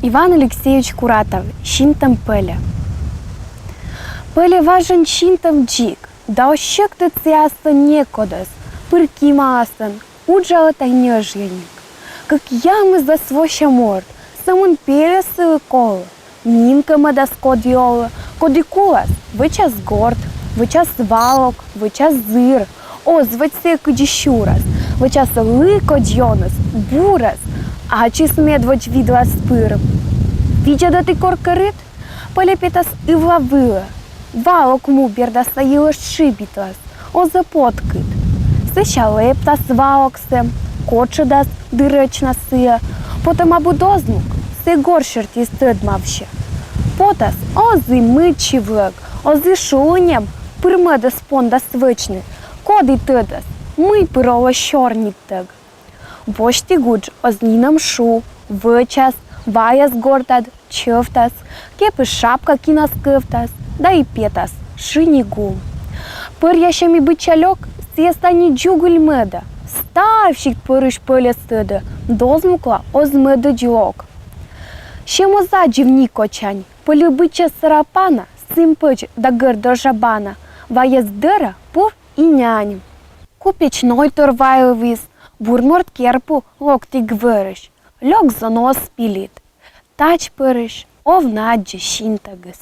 Иван Алексеевич Куратов, Шинтам Пеля. Пеля важен Шинтам джик, да ощек ты цяса некодас, пырки масан, уджала тайнежленник. Как ямы за своща морд, самун Пеля сывы кола, нинка мада скодиола, кодикулас, вычас горд, вычас валок, вычас зыр, озвать кодищурас, вычас лыко дьонас, бурас, а чис медводь видла спыром. Видя да ты коркорит, полепитас и влавила, валок му берда стоила шибитлас, о запоткит. Сеща лептас валоксем, кочедас дыречна сия, потом абудознук, се горшерти стыдмавще. Потас ози мычи влак, ози шуням, пырмедас пондас вычны, коди тыдас, мы пырола щорниттыг. Вошти гудж ознинам шу, вычас, ваяс гортад, чыфтас, кепы шапка кинас кыфтас, да и петас, шинигум. Пырящами бычалек, сестани джугуль меда, ставщик пырыш пыле стыды, дозмукла озмеды джок. Щему задживни кочань, полюбича сарапана, симпыч да гырдо жабана, ваяс дыра, пур и нянь. Купечной турваю виз, бурморт керпу локти гвырыш, лёг за нос пилит. Тач пырыш, овнаджи шинтагыс.